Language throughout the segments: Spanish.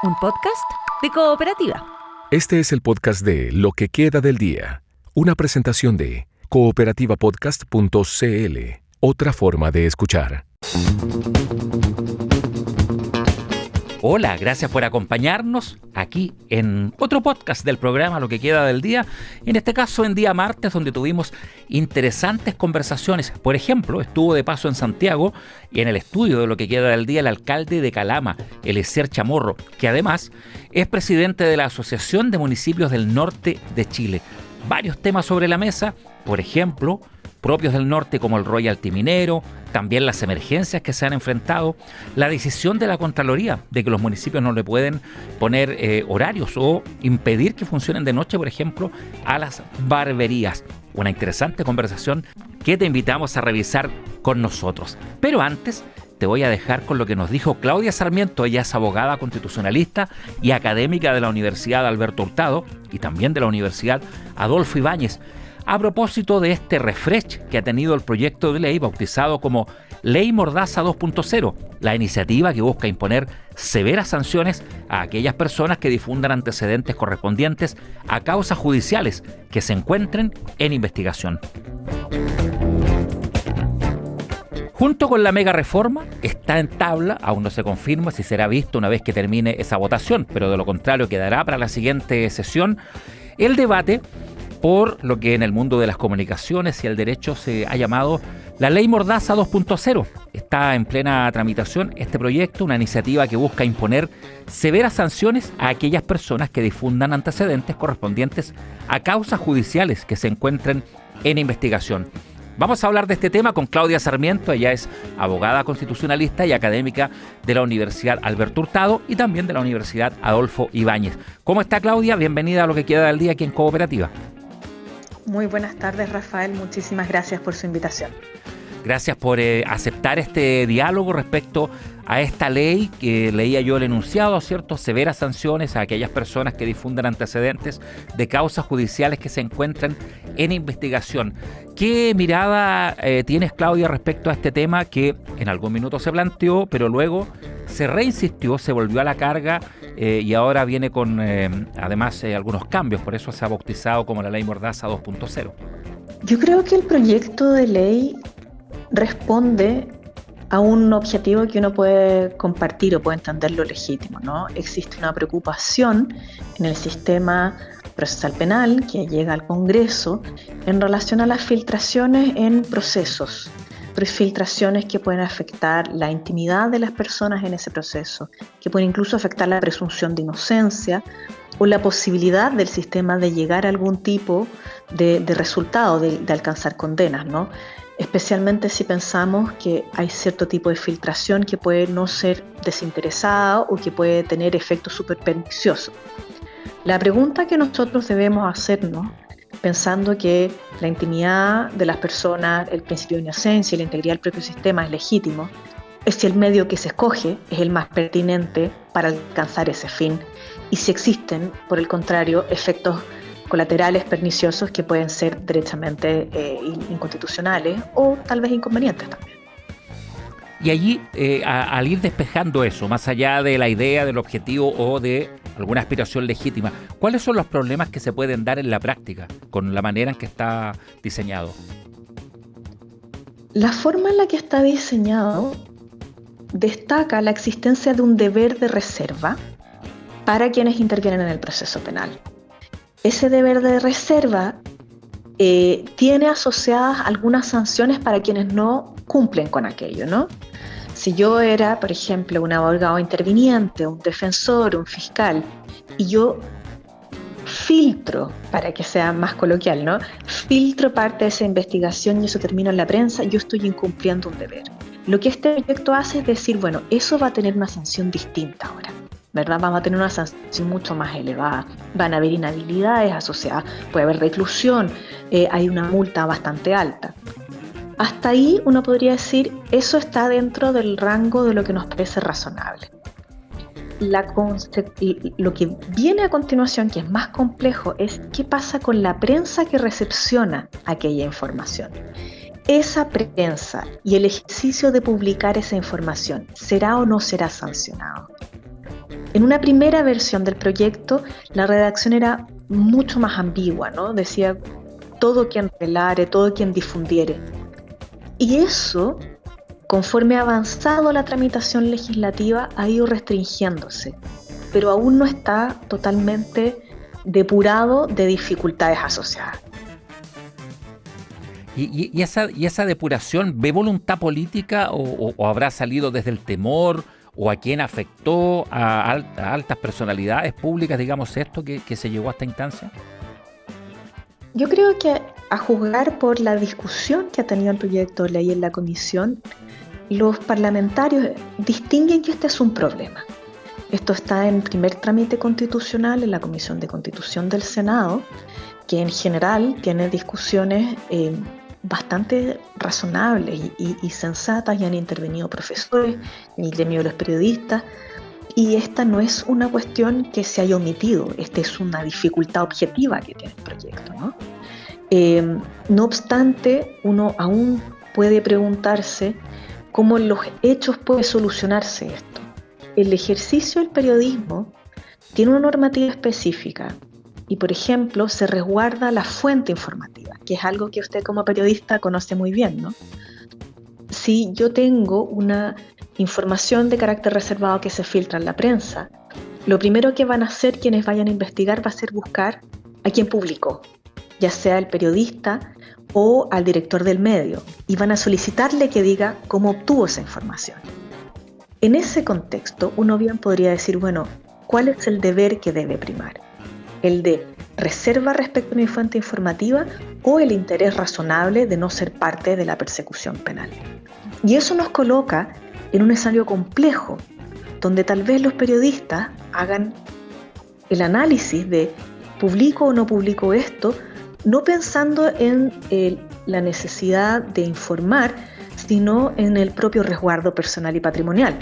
un podcast de Cooperativa. Este es el podcast de Lo que queda del día, una presentación de cooperativapodcast.cl, otra forma de escuchar. Hola, gracias por acompañarnos aquí en otro podcast del programa Lo que queda del día, en este caso en día martes, donde tuvimos interesantes conversaciones. Por ejemplo, estuvo de paso en Santiago y en el estudio de Lo que queda del día el alcalde de Calama, Eliezer Chamorro, que además es presidente de la Asociación de Municipios del Norte de Chile. Varios temas sobre la mesa, por ejemplo, propios del norte como el royalty minero, también las emergencias que se han enfrentado, la decisión de la Contraloría de que los municipios no le pueden poner horarios o impedir que funcionen de noche, por ejemplo, a las barberías. Una interesante conversación que te invitamos a revisar con nosotros. Pero antes te voy a dejar con lo que nos dijo Claudia Sarmiento. Ella es abogada constitucionalista y académica de la Universidad Alberto Hurtado y también de la Universidad Adolfo Ibáñez, a propósito de este refresh que ha tenido el proyecto de ley bautizado como Ley Mordaza 2.0, la iniciativa que busca imponer severas sanciones a aquellas personas que difundan antecedentes correspondientes a causas judiciales que se encuentren en investigación. Junto con la mega reforma está en tabla, aún no se confirma si será visto una vez que termine esa votación, pero de lo contrario quedará para la siguiente sesión, el debate por lo que en el mundo de las comunicaciones y el derecho se ha llamado la Ley Mordaza 2.0. Está en plena tramitación este proyecto, una iniciativa que busca imponer severas sanciones a aquellas personas que difundan antecedentes correspondientes a causas judiciales que se encuentren en investigación. Vamos a hablar de este tema con Claudia Sarmiento. Ella es abogada constitucionalista y académica de la Universidad Alberto Hurtado y también de la Universidad Adolfo Ibáñez. ¿Cómo está, Claudia? Bienvenida a Lo que queda del día aquí en Cooperativa. Muy buenas tardes, Rafael. Muchísimas gracias por su invitación. Gracias por aceptar este diálogo respecto a esta ley que leía yo el enunciado, ¿cierto? Severas sanciones a aquellas personas que difundan antecedentes de causas judiciales que se encuentran en investigación. ¿Qué mirada tienes, Claudia, respecto a este tema que en algún minuto se planteó, pero luego se reinsistió, se volvió a la carga y ahora viene con además algunos cambios? Por eso se ha bautizado como la Ley Mordaza 2.0. Yo creo que el proyecto de ley responde a un objetivo que uno puede compartir o puede entenderlo legítimo, ¿no? Existe una preocupación en el sistema procesal penal que llega al Congreso en relación a las filtraciones en procesos, filtraciones que pueden afectar la intimidad de las personas en ese proceso, que pueden incluso afectar la presunción de inocencia o la posibilidad del sistema de llegar a algún tipo de resultado, de alcanzar condenas, ¿no? Especialmente si pensamos que hay cierto tipo de filtración que puede no ser desinteresada o que puede tener efectos súper perniciosos. La pregunta que nosotros debemos hacernos, pensando que la intimidad de las personas, el principio de inocencia y la integridad del propio sistema es legítimo, es si el medio que se escoge es el más pertinente para alcanzar ese fin y si existen, por el contrario, efectos colaterales perniciosos que pueden ser derechamente inconstitucionales o tal vez inconvenientes también. Y allí, al ir despejando eso, más allá de la idea, del objetivo o de alguna aspiración legítima, ¿cuáles son los problemas que se pueden dar en la práctica con la manera en que está diseñado? La forma en la que está diseñado destaca la existencia de un deber de reserva para quienes intervienen en el proceso penal. Ese deber de reserva tiene asociadas algunas sanciones para quienes no cumplen con aquello, ¿no? Si yo era, por ejemplo, un abogado interviniente, un defensor, un fiscal, y yo filtro, para que sea más coloquial, ¿no? Filtro parte de esa investigación y eso termina en la prensa, yo estoy incumpliendo un deber. Lo que este proyecto hace es decir, bueno, eso va a tener una sanción distinta ahora, ¿verdad? Vamos a tener una sanción mucho más elevada, van a haber inhabilidades asociadas, puede haber reclusión, hay una multa bastante alta. Hasta ahí uno podría decir, eso está dentro del rango de lo que nos parece razonable. Lo que viene a continuación, que es más complejo, es qué pasa con la prensa que recepciona aquella información. Esa prensa y el ejercicio de publicar esa información, ¿será o no será sancionado? En una primera versión del proyecto, la redacción era mucho más ambigua, ¿no? Decía todo quien relare, todo quien difundiere. Y eso, conforme ha avanzado la tramitación legislativa, ha ido restringiéndose, pero aún no está totalmente depurado de dificultades asociadas. ¿Y esa depuración ve voluntad política o habrá salido desde el temor o a quién afectó a altas personalidades públicas, digamos esto, que se llegó a esta instancia? Yo creo que a juzgar por la discusión que ha tenido el proyecto de ley en la comisión, los parlamentarios distinguen que este es un problema. Esto está en primer trámite constitucional en la Comisión de Constitución del Senado, que en general tiene discusiones bastante razonables y sensatas, y han intervenido profesores, el gremio de los periodistas, y esta no es una cuestión que se haya omitido, esta es una dificultad objetiva que tiene el proyecto, ¿no? No obstante, uno aún puede preguntarse cómo en los hechos puede solucionarse esto. El ejercicio del periodismo tiene una normativa específica y, por ejemplo, se resguarda la fuente informativa, que es algo que usted como periodista conoce muy bien, ¿no? Si yo tengo una información de carácter reservado que se filtra en la prensa, lo primero que van a hacer quienes vayan a investigar va a ser buscar a quien publicó, ya sea el periodista o al director del medio, y van a solicitarle que diga cómo obtuvo esa información. En ese contexto, uno bien podría decir, bueno, ¿cuál es el deber que debe primar? ¿El de reserva respecto a mi fuente informativa o el interés razonable de no ser parte de la persecución penal? Y eso nos coloca en un escenario complejo, donde tal vez los periodistas hagan el análisis de ¿publico o no publico esto?, no pensando en la necesidad de informar, sino en el propio resguardo personal y patrimonial.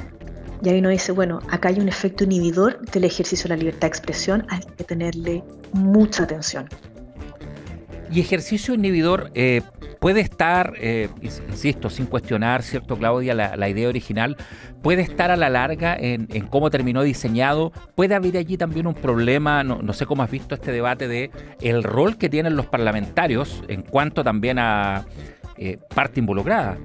Y ahí uno dice, bueno, acá hay un efecto inhibidor del ejercicio de la libertad de expresión, hay que tenerle mucha atención. Y ejercicio inhibidor puede estar, insisto, sin cuestionar, ¿cierto, Claudia? La idea original puede estar a la larga en cómo terminó diseñado. Puede haber allí también un problema, no sé cómo has visto este debate de el rol que tienen los parlamentarios en cuanto también a parte involucrada.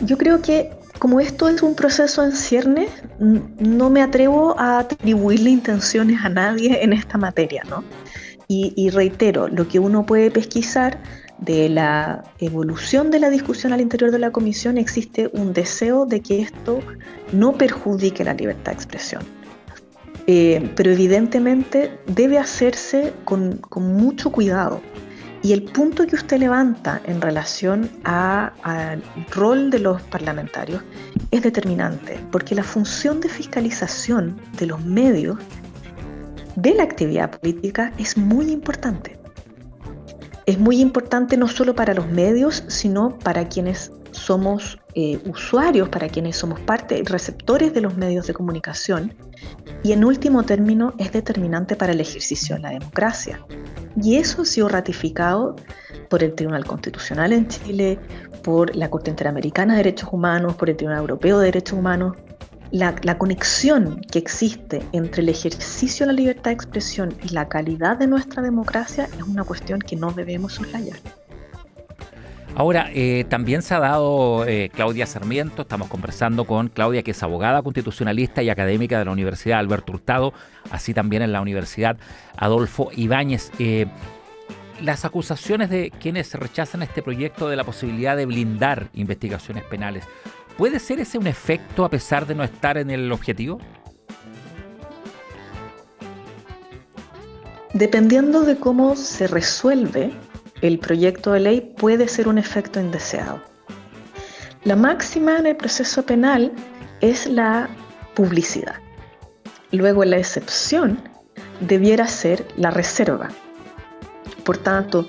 Yo creo que como esto es un proceso en ciernes, no me atrevo a atribuirle intenciones a nadie en esta materia, ¿no? Y reitero, lo que uno puede pesquisar de la evolución de la discusión al interior de la comisión, existe un deseo de que esto no perjudique la libertad de expresión. Pero evidentemente debe hacerse con mucho cuidado. Y el punto que usted levanta en relación al rol de los parlamentarios es determinante, porque la función de fiscalización de los medios de la actividad política es muy importante. Es muy importante no solo para los medios, sino para quienes somos usuarios, para quienes somos parte y receptores de los medios de comunicación. Y en último término es determinante para el ejercicio de la democracia. Y eso ha sido ratificado por el Tribunal Constitucional en Chile, por la Corte Interamericana de Derechos Humanos, por el Tribunal Europeo de Derechos Humanos. La conexión que existe entre el ejercicio de la libertad de expresión y la calidad de nuestra democracia es una cuestión que no debemos soslayar. Ahora, también se ha dado Claudia Sarmiento, estamos conversando con Claudia, que es abogada constitucionalista y académica de la Universidad Alberto Hurtado, así también en la Universidad Adolfo Ibáñez. Las acusaciones de quienes rechazan este proyecto de la posibilidad de blindar investigaciones penales, ¿puede ser ese un efecto a pesar de no estar en el objetivo? Dependiendo de cómo se resuelve el proyecto de ley, puede ser un efecto indeseado. La máxima en el proceso penal es la publicidad. Luego, la excepción debiera ser la reserva. Por tanto,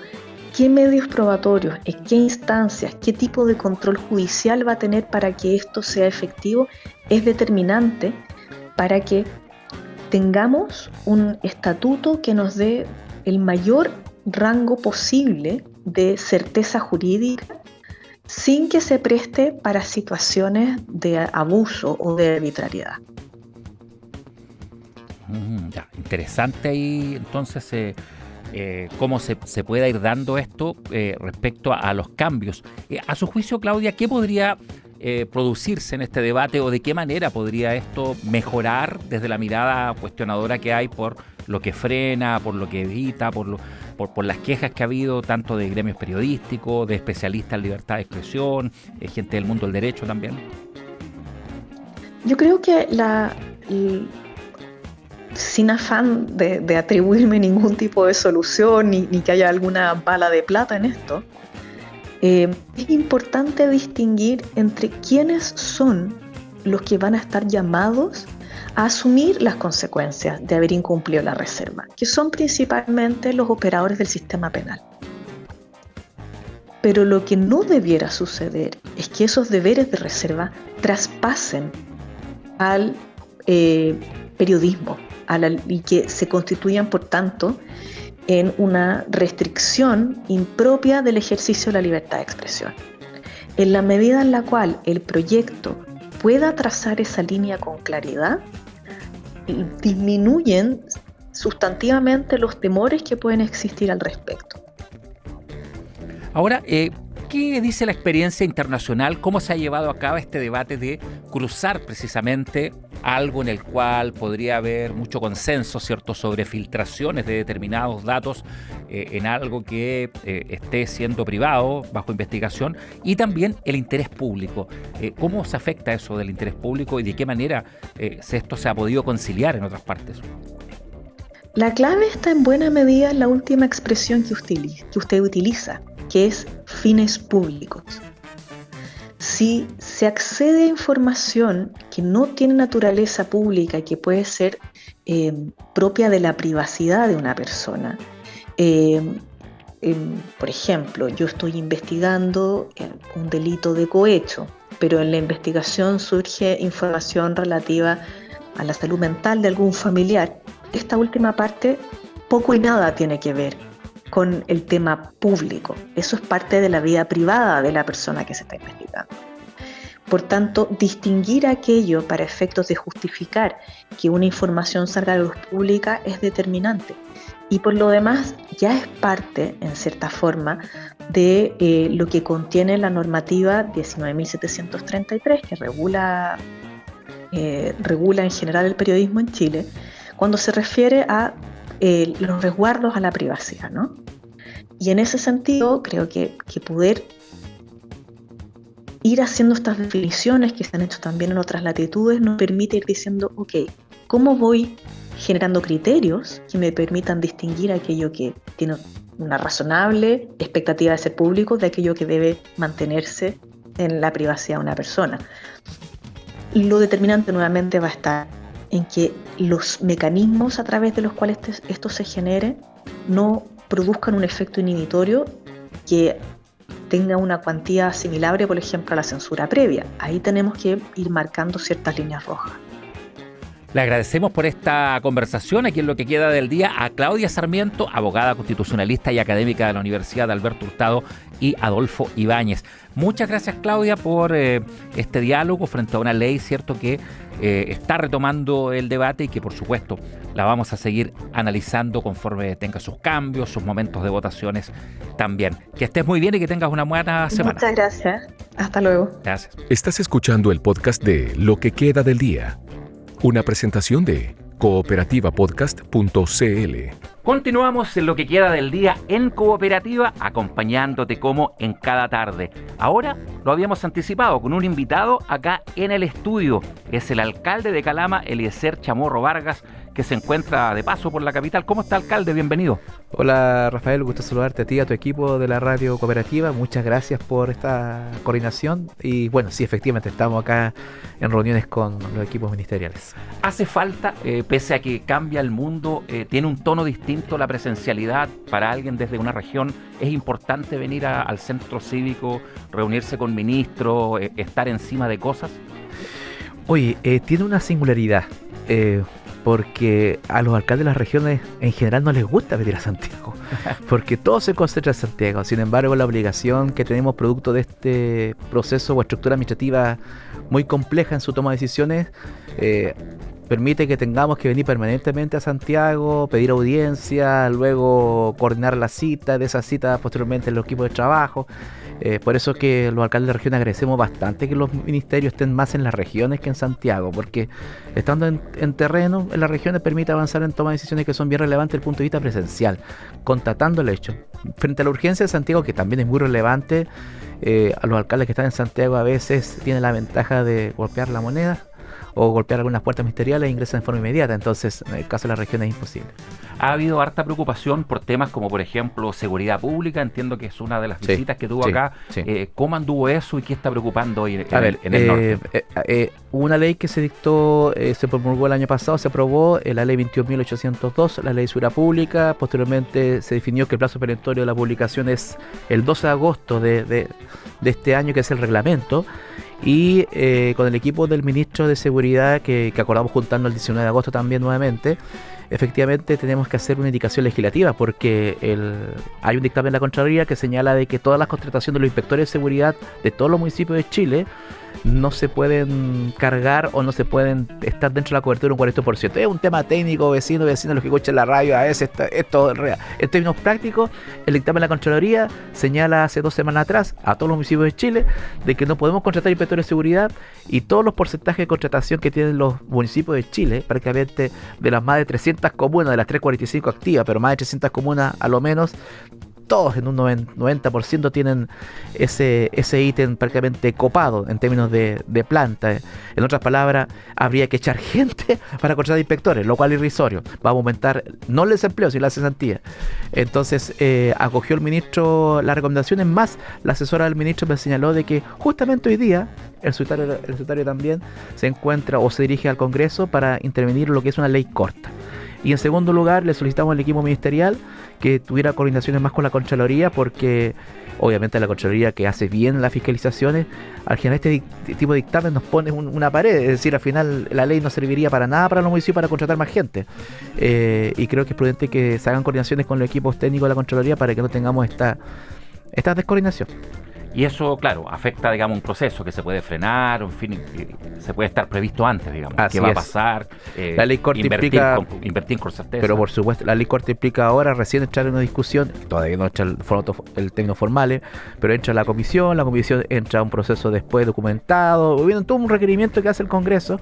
¿qué medios probatorios, en qué instancias, qué tipo de control judicial va a tener para que esto sea efectivo? Es determinante para que tengamos un estatuto que nos dé el mayor rango posible de certeza jurídica sin que se preste para situaciones de abuso o de arbitrariedad. Ya, interesante ahí entonces cómo se pueda ir dando esto respecto a los cambios. A su juicio, Claudia, ¿qué podría producirse en este debate o de qué manera podría esto mejorar desde la mirada cuestionadora que hay por lo que frena, por lo que evita, por las quejas que ha habido tanto de gremios periodísticos, de especialistas en libertad de expresión, gente del mundo del derecho también? Yo creo que sin afán de atribuirme ningún tipo de solución ni que haya alguna bala de plata en esto, es importante distinguir entre quiénes son los que van a estar llamados a asumir las consecuencias de haber incumplido la reserva, que son principalmente los operadores del sistema penal. Pero lo que no debiera suceder es que esos deberes de reserva traspasen al periodismo y que se constituyan, por tanto, en una restricción impropia del ejercicio de la libertad de expresión. En la medida en la cual el proyecto pueda trazar esa línea con claridad, disminuyen sustantivamente los temores que pueden existir al respecto. Ahora, ¿qué dice la experiencia internacional? ¿Cómo se ha llevado a cabo este debate de cruzar precisamente algo en el cual podría haber mucho consenso, ¿cierto?, sobre filtraciones de determinados datos en algo que esté siendo privado, bajo investigación, y también el interés público? ¿Cómo se afecta eso del interés público y de qué manera esto se ha podido conciliar en otras partes? La clave está en buena medida en la última expresión que usted utiliza, que es fines públicos. Si se accede a información que no tiene naturaleza pública y que puede ser propia de la privacidad de una persona, por ejemplo, yo estoy investigando un delito de cohecho, pero en la investigación surge información relativa a la salud mental de algún familiar. Esta última parte poco y nada tiene que ver con el tema público. Eso es parte de la vida privada de la persona que se está investigando. Por tanto, distinguir aquello para efectos de justificar que una información salga a la luz pública es determinante. Y por lo demás, ya es parte, en cierta forma, de lo que contiene la normativa 19.733, que regula en general el periodismo en Chile, cuando se refiere a los resguardos a la privacidad, ¿no? Y en ese sentido, creo que poder ir haciendo estas definiciones que se han hecho también en otras latitudes nos permite ir diciendo, ok, ¿cómo voy generando criterios que me permitan distinguir aquello que tiene una razonable expectativa de ser público de aquello que debe mantenerse en la privacidad de una persona? Lo determinante nuevamente va a estar en que los mecanismos a través de los cuales esto se genere no produzcan un efecto inhibitorio que tenga una cuantía asimilable, por ejemplo, a la censura previa. Ahí tenemos que ir marcando ciertas líneas rojas. Le agradecemos por esta conversación aquí en Lo que queda del día a Claudia Sarmiento, abogada constitucionalista y académica de la Universidad de Alberto Hurtado, y Adolfo Ibáñez. Muchas gracias, Claudia, por este diálogo frente a una ley, cierto, que está retomando el debate y que, por supuesto, la vamos a seguir analizando conforme tenga sus cambios, sus momentos de votaciones también. Que estés muy bien y que tengas una buena semana. Muchas gracias. Hasta luego. Gracias. Estás escuchando el podcast de Lo que queda del día, una presentación de cooperativapodcast.cl. Continuamos en Lo que queda del día en Cooperativa, acompañándote como en cada tarde. Ahora lo habíamos anticipado con un invitado acá en el estudio. Es el alcalde de Calama, Eliezer Chamorro Vargas, que se encuentra de paso por la capital. ¿Cómo está, alcalde? Bienvenido. Hola, Rafael, gusto saludarte a ti y a tu equipo de la Radio Cooperativa. Muchas gracias por esta coordinación. Y bueno, sí, efectivamente, estamos acá en reuniones con los equipos ministeriales. Hace falta, pese a que cambia el mundo, tiene un tono distinto la presencialidad para alguien desde una región. Es importante venir al centro cívico, reunirse con ministros, estar encima de cosas. Oye, tiene una singularidad. porque a los alcaldes de las regiones en general no les gusta venir a Santiago, porque todo se concentra en Santiago. Sin embargo, la obligación que tenemos producto de este proceso o estructura administrativa muy compleja en su toma de decisiones, permite que tengamos que venir permanentemente a Santiago, pedir audiencia, luego coordinar la cita, de esa cita posteriormente los equipos de trabajo. Por eso que los alcaldes de la región agradecemos bastante que los ministerios estén más en las regiones que en Santiago, porque estando en terreno, en las regiones permite avanzar en toma de decisiones que son bien relevantes desde el punto de vista presencial, constatando el hecho. Frente a la urgencia de Santiago, que también es muy relevante, a los alcaldes que están en Santiago a veces tienen la ventaja de golpear la moneda o golpear algunas puertas ministeriales e ingresan de forma inmediata. Entonces, en el caso de la región es imposible. Ha habido harta preocupación por temas como, por ejemplo, seguridad pública. Entiendo que es una de las visitas que tuvo acá. ¿Cómo anduvo eso y qué está preocupando hoy en el norte? Hubo una ley que se dictó, se promulgó el año pasado, se aprobó la ley 21.802, la ley de seguridad pública. Posteriormente se definió que el plazo perentorio de la publicación es el 12 de agosto de este año, que es el reglamento. Y con el equipo del ministro de Seguridad, que acordamos juntarnos el 19 de agosto también nuevamente, efectivamente tenemos que hacer una indicación legislativa, porque hay un dictamen de la Contraloría que señala de que todas las contrataciones de los inspectores de seguridad de todos los municipios de Chile no se pueden cargar o no se pueden estar dentro de la cobertura un 40%. Es un tema técnico, vecinos, los que escuchan la radio, a veces esto es real. En términos prácticos, el dictamen de la Contraloría señala hace 2 semanas atrás a todos los municipios de Chile de que no podemos contratar inspectores de seguridad, y todos los porcentajes de contratación que tienen los municipios de Chile, prácticamente de las más de 300 comunas, de las 345 activas, pero más de 300 comunas a lo menos, todos en un 90% tienen ese ítem prácticamente copado en términos de planta. En otras palabras, habría que echar gente para contratar inspectores, lo cual es irrisorio. Va a aumentar no el desempleo, sino la cesantía. Entonces, acogió el ministro las recomendaciones, más la asesora del ministro me señaló de que justamente hoy día el secretario también se encuentra o se dirige al Congreso para intervenir en lo que es una ley corta. Y en segundo lugar, le solicitamos al equipo ministerial que tuviera coordinaciones más con la Contraloría, porque obviamente la Contraloría, que hace bien las fiscalizaciones, al generar este tipo de dictamen nos pone una pared. Es decir, al final la ley no serviría para nada para los municipios para contratar más gente. Y creo que es prudente que se hagan coordinaciones con los equipos técnicos de la Contraloría para que no tengamos esta descoordinación. Y eso, claro, afecta, digamos, un proceso que se puede frenar, en fin, se puede estar previsto antes, digamos. Así ¿Qué va a es. pasar? La ley corta invertir con certeza. Pero por supuesto, la ley corta implica ahora recién entrar en una discusión, todavía no entra el término formal, pero entra la comisión entra a un proceso después documentado, hubiendo todo un requerimiento que hace el Congreso.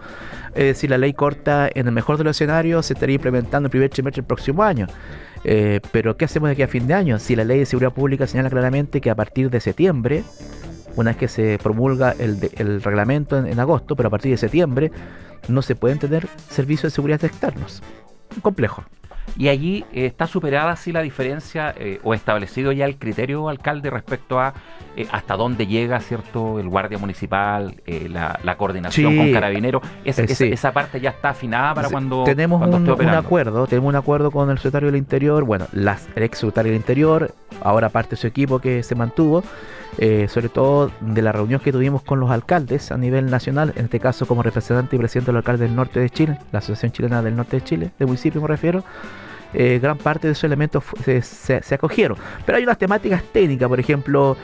Si la ley corta, en el mejor de los escenarios, se estaría implementando el primer trimestre del próximo año. Pero ¿qué hacemos de aquí a fin de año? Si la ley de seguridad pública señala claramente que a partir de septiembre, una vez que se promulga el reglamento en agosto, pero a partir de septiembre no se pueden tener servicios de seguridad externos. Complejo. Y allí está superada así la diferencia o establecido ya el criterio, alcalde, respecto a hasta dónde llega, ¿cierto?, el guardia municipal, la coordinación con carabineros. Esa parte ya está afinada para cuando tenemos esté operando. Tenemos un acuerdo con el secretario del Interior, el ex secretario del Interior, ahora parte de su equipo que se mantuvo, sobre todo de la reunión que tuvimos con los alcaldes a nivel nacional, en este caso como representante y presidente de los alcaldes del norte de Chile, la Asociación Chilena del Norte de Chile, de municipio me refiero. Gran parte de esos elementos se acogieron, pero hay unas temáticas técnicas, por ejemplo,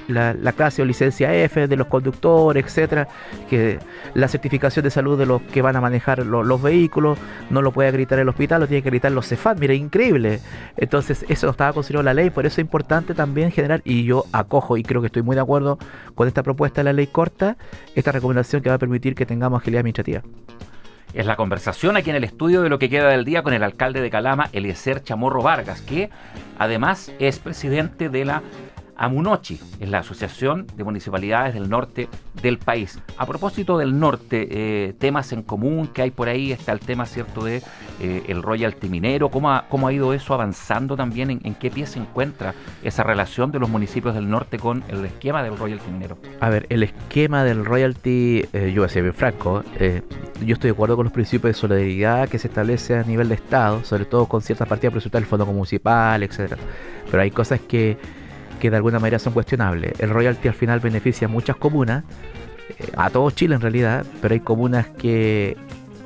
la clase o licencia F de los conductores, etcétera, que la certificación de salud de los que van a manejar los vehículos no lo puede acreditar el hospital, lo tiene que acreditar los CEFAM. Mira, increíble. Entonces eso no estaba considerado en la ley, por eso es importante también generar, y yo acojo y creo que estoy muy de acuerdo con esta propuesta de la ley corta, esta recomendación que va a permitir que tengamos agilidad administrativa. Es la conversación aquí en el estudio de Lo que queda del día con el alcalde de Calama, Eliezer Chamorro Vargas, que además es presidente de la AMUNOCHI, es la Asociación de Municipalidades del Norte del país. A propósito del norte, temas en común que hay por ahí, está el tema, ¿cierto?, de el royalty minero. ¿Cómo ha ido eso avanzando también? ¿En qué pie se encuentra esa relación de los municipios del norte con el esquema del royalty minero? A ver, el esquema del royalty, yo voy a ser bien franco, yo estoy de acuerdo con los principios de solidaridad que se establece a nivel de Estado, sobre todo con ciertas partidas presupuestarias del Fondo Municipal, etcétera. Pero hay cosas que de alguna manera son cuestionables. El royalty al final beneficia a muchas comunas, a todo Chile en realidad, pero hay comunas que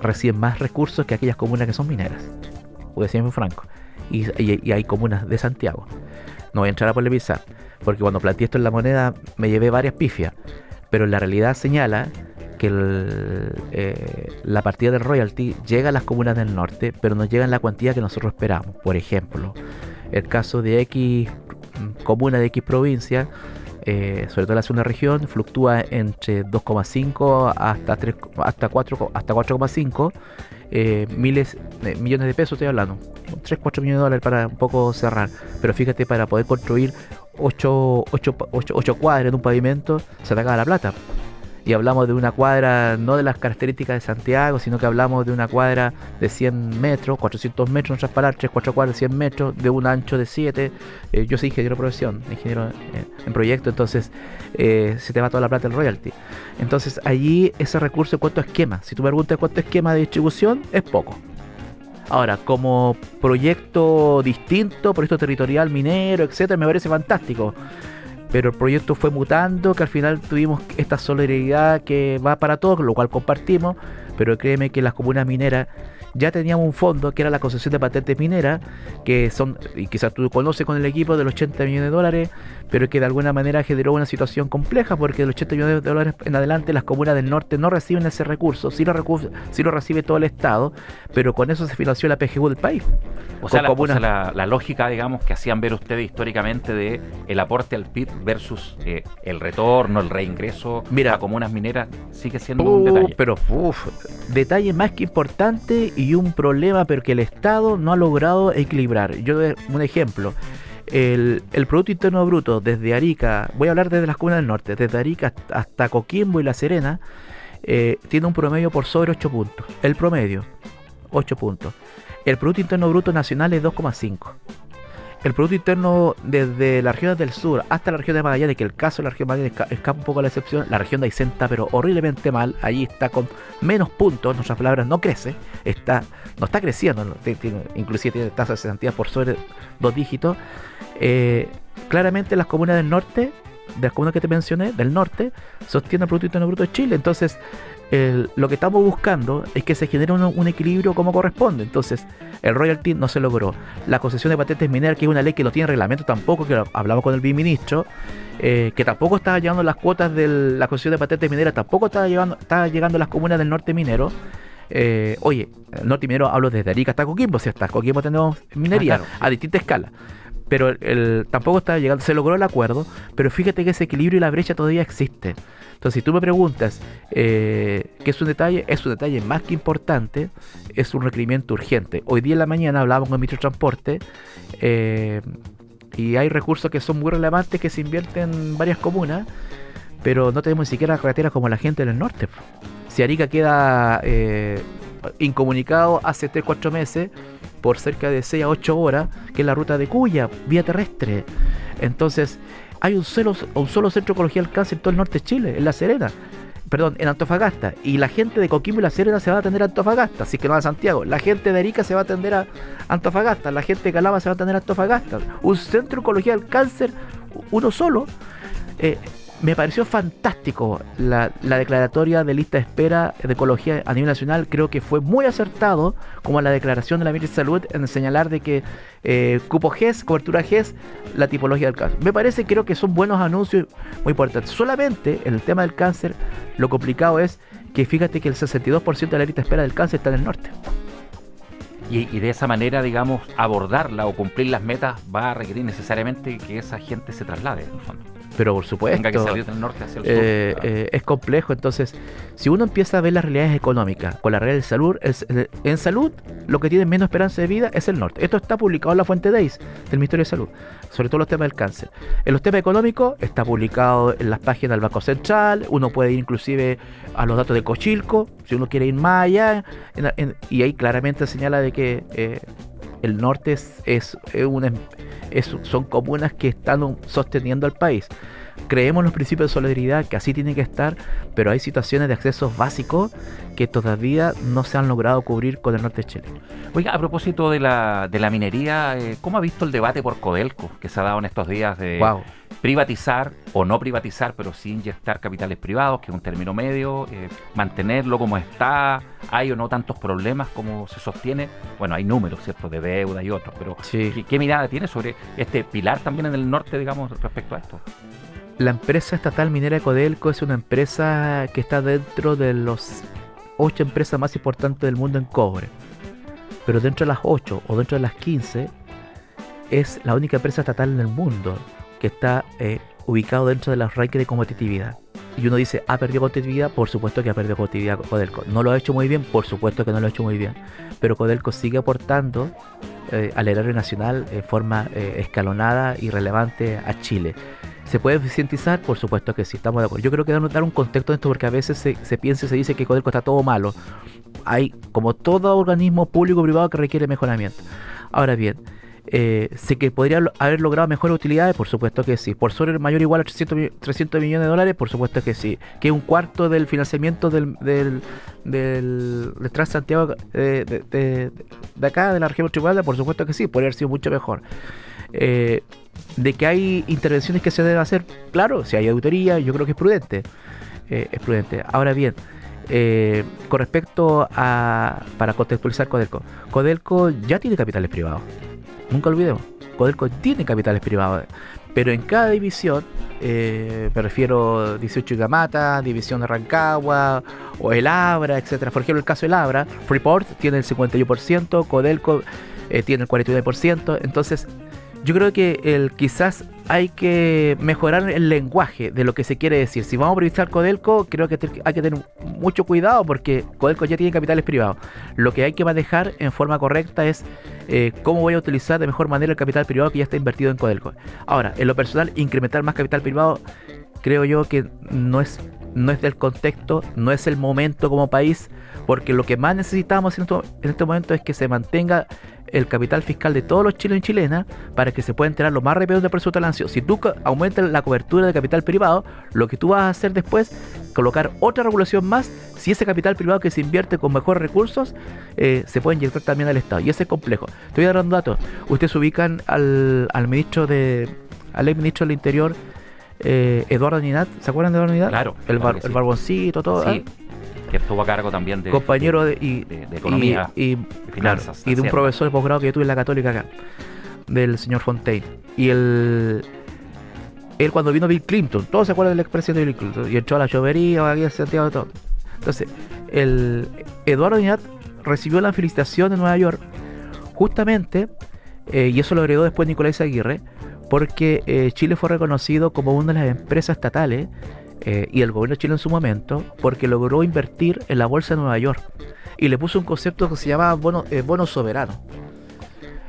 reciben más recursos que aquellas comunas que son mineras, voy a ser muy franco, y hay comunas de Santiago. No voy a entrar a polemizar, porque cuando planteé esto en La Moneda me llevé varias pifias, pero la realidad señala que la partida del royalty llega a las comunas del norte, pero no llega en la cuantía que nosotros esperamos. Por ejemplo, el caso de X comuna de X provincia, sobre todo la segunda región, fluctúa entre 2,5 hasta 4,5 millones de pesos, estoy hablando, 3-4 millones de dólares para un poco cerrar. Pero fíjate, para poder construir 8 cuadras en un pavimento se te acaba la plata. Y hablamos de una cuadra no de las características de Santiago, sino que hablamos de una cuadra de 100 metros, 400 metros, en otras palabras, 3-4 cuadras de 100 metros, de un ancho de 7. Yo soy ingeniero de profesión, ingeniero en proyecto, entonces se te va toda la plata del royalty. Entonces allí ese recurso en cuanto a esquema, si tú me preguntas cuánto esquema de distribución, es poco. Ahora, como proyecto distinto, proyecto territorial, minero, etcétera, me parece fantástico. Pero el proyecto fue mutando, que al final tuvimos esta solidaridad que va para todos, lo cual compartimos, pero créeme que las comunas mineras ya teníamos un fondo que era la concesión de patentes mineras, que son, y quizás tú conoces con el equipo, de los 80 millones de dólares, pero que de alguna manera generó una situación compleja, porque de los 80 millones de dólares en adelante las comunas del norte no reciben ese recurso, sí lo recibe todo el Estado, pero con eso se financió la PGU del país. O sea, la lógica, digamos, que hacían ver ustedes históricamente de el aporte al PIB versus el retorno, el reingreso a comunas mineras, sigue siendo un detalle. Pero, detalle más que importante y un problema, pero que el Estado no ha logrado equilibrar. Yo doy un ejemplo. El Producto Interno Bruto desde Arica, voy a hablar desde las comunas del norte, desde Arica hasta Coquimbo y La Serena, tiene un promedio por sobre 8 puntos. El promedio, 8 puntos. El Producto Interno Bruto nacional es 2,5. El Producto Interno desde las regiones del sur hasta la región de Magallanes, que el caso de la región de Magallanes escapa un poco a la excepción, la región de Aysén está pero horriblemente mal, allí está con menos puntos, en otras palabras no crece, no está creciendo, inclusive tiene tasas de cesantía por sobre 2 dígitos. Claramente las comunas del norte, de las comunas que te mencioné, del norte, sostienen el Producto Interno Bruto de Chile. Entonces lo que estamos buscando es que se genere un equilibrio como corresponde. Entonces el royalty no se logró. La concesión de patentes mineras, que es una ley que no tiene reglamento tampoco, que hablamos con el viceministro, que tampoco estaba llevando las cuotas de la concesión de patentes mineras, tampoco estaba llegando a las comunas del norte minero. Oye, el norte minero hablo desde Arica hasta Coquimbo, si hasta Coquimbo tenemos minería a distinta escala. Pero tampoco estaba llegando, se logró el acuerdo, pero fíjate que ese equilibrio y la brecha todavía existe. Entonces, si tú me preguntas ¿qué es un detalle más que importante, es un requerimiento urgente. Hoy día en la mañana hablábamos con el ministro de Transporte y hay recursos que son muy relevantes que se invierten en varias comunas, pero no tenemos ni siquiera carreteras como la gente del norte. Si Arica queda incomunicado hace 3-4 meses por cerca de 6 a 8 horas, que es la ruta de Cuya, vía terrestre. Entonces, hay un solo centro de oncología del cáncer en todo el norte de Chile, en La Serena, en Antofagasta. Y la gente de Coquimbo y La Serena se va a atender a Antofagasta, así que no a Santiago. La gente de Arica se va a atender a Antofagasta, la gente de Calama se va a atender a Antofagasta. Un centro de oncología del cáncer, uno solo. Me pareció fantástico la declaratoria de lista de espera de oncología a nivel nacional. Creo que fue muy acertado, como la declaración de la Ministra de Salud, en señalar de que cupo GES, cobertura GES, la tipología del cáncer. Creo que son buenos anuncios muy importantes. Solamente en el tema del cáncer, lo complicado es que fíjate que el 62% de la lista de espera del cáncer está en el norte. Y de esa manera, digamos, abordarla o cumplir las metas va a requerir necesariamente que esa gente se traslade, en el fondo. Pero por supuesto, tenga que salir del norte hacia el sur. Claro. Es complejo. Entonces, si uno empieza a ver las realidades económicas con la realidad de salud, en salud lo que tiene menos esperanza de vida es el norte. Esto está publicado en la fuente DEIS del Ministerio de Salud, sobre todo los temas del cáncer. En los temas económicos está publicado en las páginas del Banco Central. Uno puede ir inclusive a los datos de Cochilco, si uno quiere ir más allá, y ahí claramente señala de que el norte son comunas que están sosteniendo al país. Creemos en los principios de solidaridad, que así tiene que estar, pero hay situaciones de accesos básicos que todavía no se han logrado cubrir con el norte de Chile. Oiga, a propósito de la minería, ¿cómo ha visto el debate por Codelco que se ha dado en estos días de privatizar o no privatizar, pero sí inyectar capitales privados, que es un término medio, mantenerlo como está? ¿Hay o no tantos problemas como se sostiene? Bueno, hay números, ¿cierto?, de deuda y otros, pero Sí. ¿qué mirada tiene sobre este pilar también en el norte, digamos, respecto a esto? La empresa estatal minera Codelco es una empresa que está dentro de los 8 empresas más importantes del mundo en cobre. Pero dentro de las 8 o dentro de las 15 es la única empresa estatal en el mundo que está ubicado dentro de los rankings de competitividad. Y uno dice, ¿ha perdido competitividad? Por supuesto que ha perdido competitividad Codelco. ¿No lo ha hecho muy bien? Por supuesto que no lo ha hecho muy bien. Pero Codelco sigue aportando al erario nacional de forma escalonada y relevante a Chile. ¿Se puede eficientizar? Por supuesto que sí, estamos de acuerdo. Yo creo que dar un contexto en esto, porque a veces se piensa y se dice que Codelco está todo malo. Hay, como todo organismo público o privado, que requiere mejoramiento. Ahora bien, sé que podría haber logrado mejores utilidades, por supuesto que sí. Por sobre mayor o igual a 300 millones de dólares, por supuesto que sí. Que un cuarto del financiamiento del Transantiago de acá, de la región metropolitana, por supuesto que sí, podría haber sido mucho mejor. De que hay intervenciones que se deben hacer, claro, si hay auditoría, yo creo que es prudente. Ahora bien, con respecto a, para contextualizar Codelco ya tiene capitales privados. Nunca olvidemos, Codelco tiene capitales privados, pero en cada división, me refiero 18 Gamata, división de Rancagua, o el Abra, etcétera. Por ejemplo, el caso del Abra, Freeport tiene el 51%, Codelco tiene el 49%. Entonces, yo creo que quizás hay que mejorar el lenguaje de lo que se quiere decir. Si vamos a privatizar Codelco, creo que hay que tener mucho cuidado, porque Codelco ya tiene capitales privados. Lo que hay que manejar en forma correcta es cómo voy a utilizar de mejor manera el capital privado que ya está invertido en Codelco. Ahora, en lo personal, incrementar más capital privado, creo yo que no es del contexto, no es el momento como país, porque lo que más necesitamos en este momento es que se mantenga el capital fiscal de todos los chilenos y chilenas, para que se pueda enterar lo más rápido del presupuesto del anuncio. Si tú aumentas la cobertura de capital privado, lo que tú vas a hacer después, colocar otra regulación más, si ese capital privado que se invierte con mejores recursos, se puede inyectar también al Estado. Y ese es complejo. Te voy a dar un dato. Ustedes se ubican al exministro del Interior, Eduardo Ninat. ¿Se acuerdan de Eduardo Ninat? Claro. El sí. barboncito, todo. Sí. Que estuvo a cargo también de compañero de economía y finanzas, y de un profesor de posgrado que yo tuve en la Católica acá, del señor Fontaine. Y él cuando vino Bill Clinton, todos se acuerdan del expresidente Bill Clinton, y echó a la chovería aquí en Santiago, todo. Entonces, el Eduardo Ninat recibió la felicitación en Nueva York, justamente, y eso lo heredó después Nicolás Aguirre, porque Chile fue reconocido como una de las empresas estatales, y el gobierno de Chile en su momento, porque logró invertir en la bolsa de Nueva York y le puso un concepto que se llamaba bono soberano.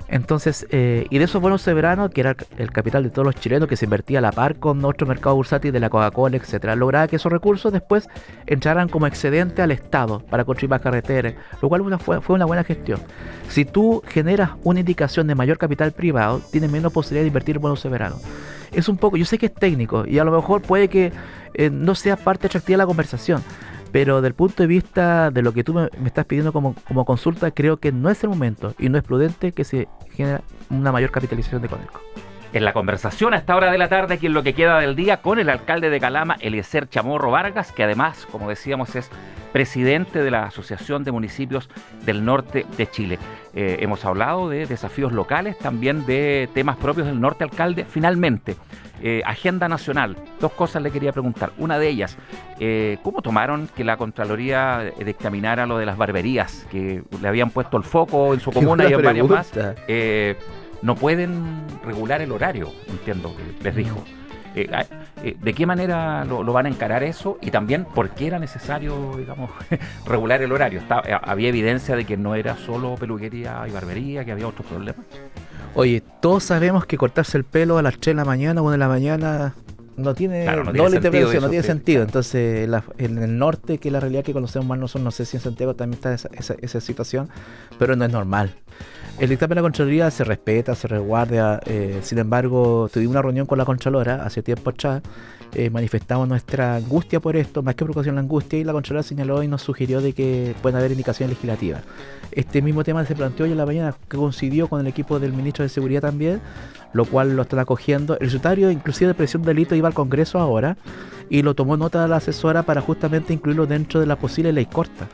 Entonces, y de esos bonos soberanos, que era el capital de todos los chilenos, que se invertía a la par con otro mercado bursátil de la Coca-Cola, etcétera, lograba que esos recursos después entraran como excedente al Estado para construir más carreteras, lo cual fue una buena gestión. Si tú generas una indicación de mayor capital privado, tienes menos posibilidad de invertir en bonos soberanos. Es un poco, yo sé que es técnico y a lo mejor puede que no sea parte atractiva de la conversación, pero del punto de vista de lo que tú me estás pidiendo como consulta, creo que no es el momento y no es prudente que se genere una mayor capitalización de Codelco. En la conversación a esta hora de la tarde, aquí en Lo que queda del día, con el alcalde de Calama, Eliezer Chamorro Vargas, que además, como decíamos, es presidente de la Asociación de Municipios del Norte de Chile. Hemos hablado de desafíos locales, también de temas propios del norte, alcalde. Finalmente, agenda nacional. Dos cosas le quería preguntar. Una de ellas, ¿cómo tomaron que la Contraloría dictaminara lo de las barberías? Que le habían puesto el foco en su comuna y en varias más. No pueden regular el horario, entiendo que les dijo. ¿De qué manera lo van a encarar eso? Y también, ¿por qué era necesario, digamos, regular el horario? ¿Había evidencia de que no era solo peluquería y barbería, que había otros problemas? Oye, todos sabemos que cortarse el pelo a las 3 de la mañana o 1 de la mañana no tiene Claro, no tiene doble sentido intervención, eso, no tiene sí, sentido. claro. Entonces, en el norte, que es la realidad que conocemos más nosotros, no sé si en Santiago también está esa situación, pero no es normal. El dictamen de la Contraloría se respeta, se resguarda. Sin embargo, tuvimos una reunión con la Contralora hace tiempo atrás. Manifestamos nuestra angustia por esto, más que preocupación la angustia, y la Contralora señaló y nos sugirió de que pueden haber indicaciones legislativas. Este mismo tema se planteó hoy en la mañana, que coincidió con el equipo del ministro de Seguridad también, lo cual lo están acogiendo. El secretario, inclusive de presión de delito, iba al Congreso ahora y lo tomó nota de la asesora para justamente incluirlo dentro de la posible ley corta.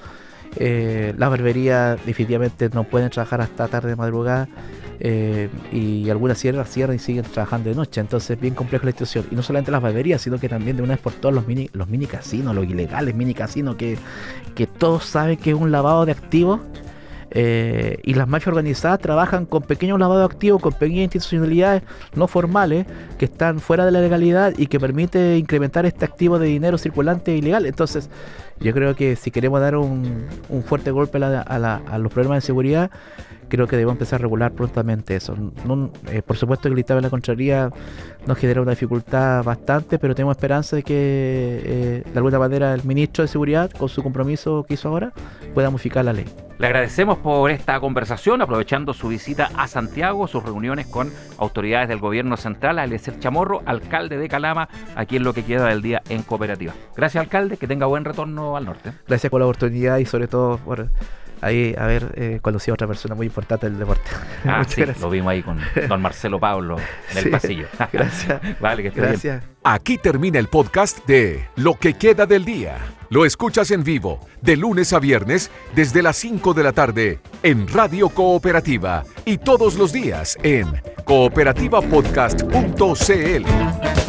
Las barberías definitivamente no pueden trabajar hasta tarde de madrugada, y algunas cierran y siguen trabajando de noche. Entonces es bien complejo la situación, y no solamente las barberías, sino que también de una vez por todas los mini casinos, los ilegales mini casinos que todos saben que es un lavado de activos. Y las mafias organizadas trabajan con pequeños lavados de activos, con pequeñas institucionalidades no formales que están fuera de la legalidad y que permite incrementar este activo de dinero circulante ilegal. Entonces yo creo que si queremos dar un fuerte golpe a los problemas de seguridad, creo que debemos empezar a regular prontamente eso. Por supuesto que el dictamen de la Contraloría nos genera una dificultad bastante, pero tenemos esperanza de que de alguna manera el ministro de Seguridad, con su compromiso que hizo ahora, pueda modificar la ley. Le agradecemos por esta conversación, aprovechando su visita a Santiago, sus reuniones con autoridades del gobierno central, a Eliezer Chamorro, alcalde de Calama, aquí en Lo que queda del día en Cooperativa. Gracias, alcalde, que tenga buen retorno al norte. Gracias por la oportunidad y sobre todo por ahí haber conocido a otra persona muy importante del deporte. Sí, gracias. Lo vimos ahí con don Marcelo Pablo en el pasillo. Gracias. Vale, que esté gracias. bien. Aquí termina el podcast de Lo que queda del día. Lo escuchas en vivo, de lunes a viernes, desde las 5 de la tarde, en Radio Cooperativa y todos los días en cooperativapodcast.cl.